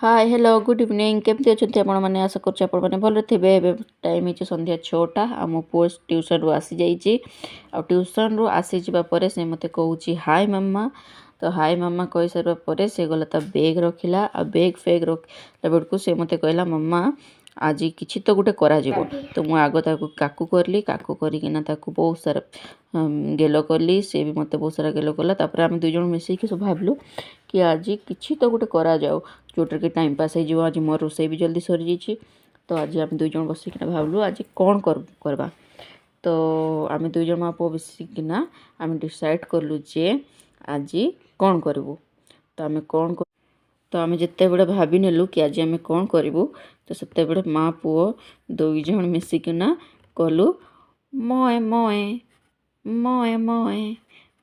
Hi hello good evening केमती अच्छे आपण मैंने आशा कर भल थे। टाइम है संध्या 6टा आम पुओ ट्यूशन रू आसी जाइए आ ट्यूशन रू आसी जापर से मत कहूँ हाय मम्मा। तो हाय मम्मा कही सारा से गला ता बैग रखिला आ बैग फेग रखला बेलू से मत कहला मम्मा आज किसी तो गोटे करा तो मुझे आग काकू करली काकू करना बहुत सारा गेल कली सी भी मत बहुत सारा गेल कला आम दुई जन मिसिकी सब भाविलु कि आज किसी तो गोटे करा जाओ जोटर कि टाइम पास हो। आज मोर रोसे भी जल्दी सरी जाइए तो आज आम दुई जन बसिकिना भाविलु आज कौन करवा। तो आम दुई जन माँ पुओ बसिकिना आम डिसाइड कलु जे आज कौन करूँ। तो आम कौन तो आम जिते बड़े भाभी नेलु कि आज आम कौन करूँ तो सेते बड़े माँ पुओ दुई जन मिसिकिना कलु मोए मोए मोए मोए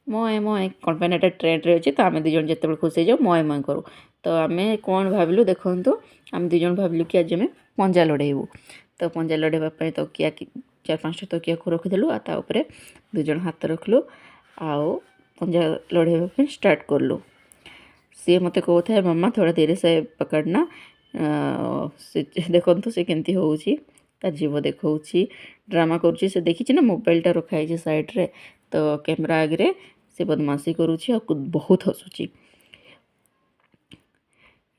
मोए मोए कौन पैन एटा ट्रेंड रे अच्छे। तो आम दुई जिते खुश हो मोए मोए करूँ। तो आम कौन भाविलु देखु आम दुई जन भाविलु कि आज आम पंजा लड़ेबू। तो पंजा लड़ेबापी तकिया 4-5टा तकिया को रखिदेलु आ ताऊपर दुई जन हाथ रखलु आओ पंजा लड़ेबापी स्टार्ट कलु। सी मत कहता मम्मा थोड़ा धीरे से पकड़ना देखु से केमती हो जीव देखा ड्रामा करुँची से देखी ना मोबाइलटा रखाई साइड्रे तो कैमरा आगे से बदमाशी करुँची बहुत हसुची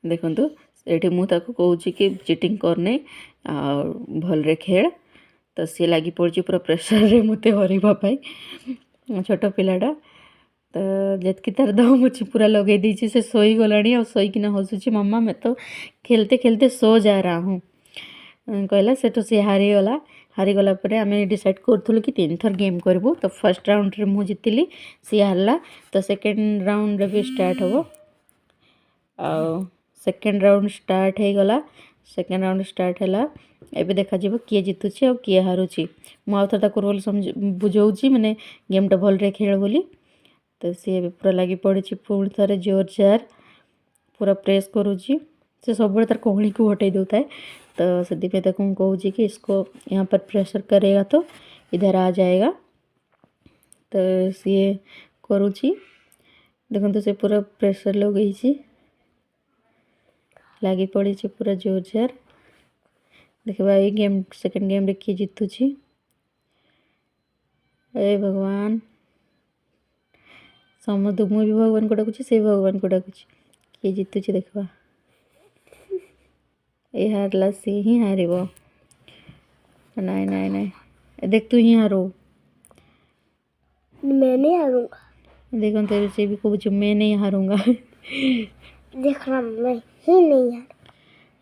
देखु ये मुझे कहूँ कि चिटिंग करने भलरे खेल। तो सी लगी पड़ी पूरा प्रेसर रे मत हरवाई छोट पिलाटा तो जितकी तार दम अच्छी पूरा लगे दीची से सोई गला और सोईकिना हसुची मम्मा मैं तो खेलते खेलते सो जा रहा हूँ कहला से तो सी हारीगला आम डिसाइड करूँ कि 3 थर गेम करूँ। तो फर्स्ट राउंड रे मुझे जीतली सी हारला तो सेकेंड राउंड रे भी स्टार्ट हो सेकेंड राउंड स्टार्ट हो गला। सेकेंड राउंड स्टार्ट है एबे देखा जीवो किए जितुची और किए हारुची मुझे आउ रोल समझ बुझाऊँगी मैंने गेमटा भलरे खेल बोली। तो सी पूरा लगी पड़ी पुणी थे जोर जार पूरा प्रेस करुँची से सब तार कोहणी को हटाई देता है। तो से कहूँ कि इसको यहाँ पर प्रेशर करेगा तो इधर आ जाएगा। तो सी करुँची देखो तो से पूरा प्रेशर लगे लगी पड़ी पूरा जोर जार देखा ये गेम सेकेंड गेम रे किए जितुची ए भगवान समझ मुझे भी भगवान को डाकुची से भगवान को डाकुची किए जितुची देखा ये हारला सी ही हारिब नहीं नहीं नहीं देख तू ही हारो मैं नहीं हारूंगा। देखो तेरे से भी कहूँ मैं नहीं हारूंगा देख रहा मैं ही नहीं हार।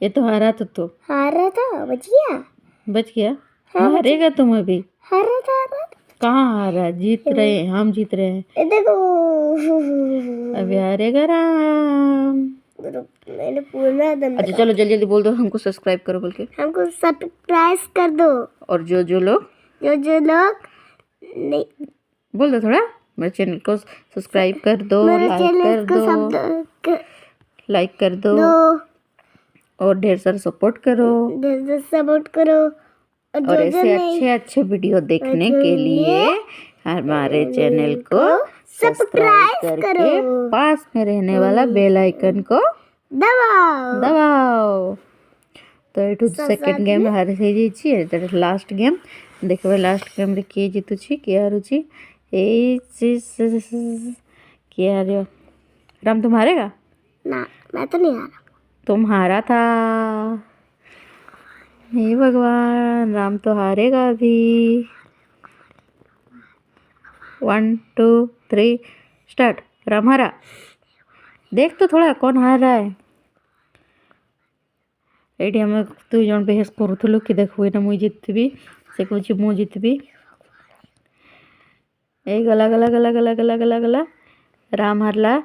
ये तो हारा तो हारा था बच गया हाँ, हारेगा तुम अभी हारा था कहाँ हारा जीत रहे हैं हम जीत रहे हैं देखो अभी हारेगा राम। मैंने पूरा दम अच्छा चलो जल्दी जल्दी बोल दो हमको सब्सक्राइब करो बोल के हमको सब्सक्राइब कर दो और जो लोग नहीं बोल दो थोड़ा मेरे चैनल को सब्सक्राइब कर दो लाइक कर दो और ढेर सारा सपोर्ट करो और ऐसे अच्छे अच्छे वीडियो देखने के लिए हमारे चैनल को सब्सक्राइब करके पास में रहने वाला बेल आइकन को दबाओ। तो ये सेकेंड गेम हारी जाइए लास्ट गेम देखो लास्ट गेम रे किए जीतुची किए हारुची किए हारियो राम तुम हारेगा ना मैं तो नहीं हारा तुम हारा था हे भगवान राम तो हारेगा अभी 1 2 3 स्टार्ट राम हारा देख तो थोड़ा कौन हार रहा है ये आम दुई जन बेहस करूँ कि देखो ये मुझे जीतबी से कहूँ मु जीतबी ए गला गला गला गला गला गला गला राम हारला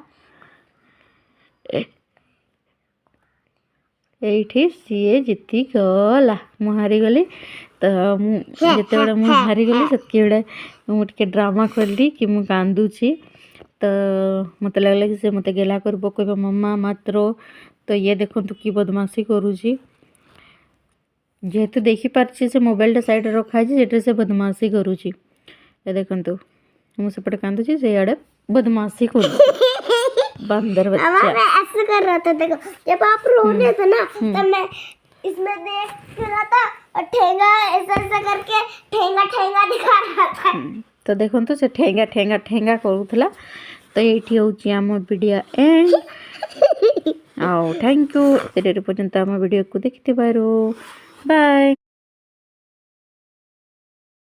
ये सीए जीति गला मु हारीगली। तो जिते मुझे हारीगली से मुझे ड्रामा कली कि मुझे कांदुची। तो मत लगला कि से मत गेला कर कह मम्मा मात्र तो ये देखो तो कि बदमाशी करुँची जेहेतु देखिपारे से मोबाइलटा साइड रखाई से बदमाशी करुँची देखु मुझे सेपटे कांदुची से आड़े बदमाशी कर बंदर अब बच्चा। मैं ऐसे कर रहा था, देखो जब आप रो रहे थे ना तब मैं इसमें देख रहा था और ठेंगा ऐसा ऐसा करके ठेंगा ठेंगा दिखा रहा था। तो देखो तो से ठेंगा ठेंगा ठेंगा करूला। तो ये हूँ आम वीडियो एंड आओ थैंक यू एते पर्यंत आम वीडियो को देखिथिबारु बाय।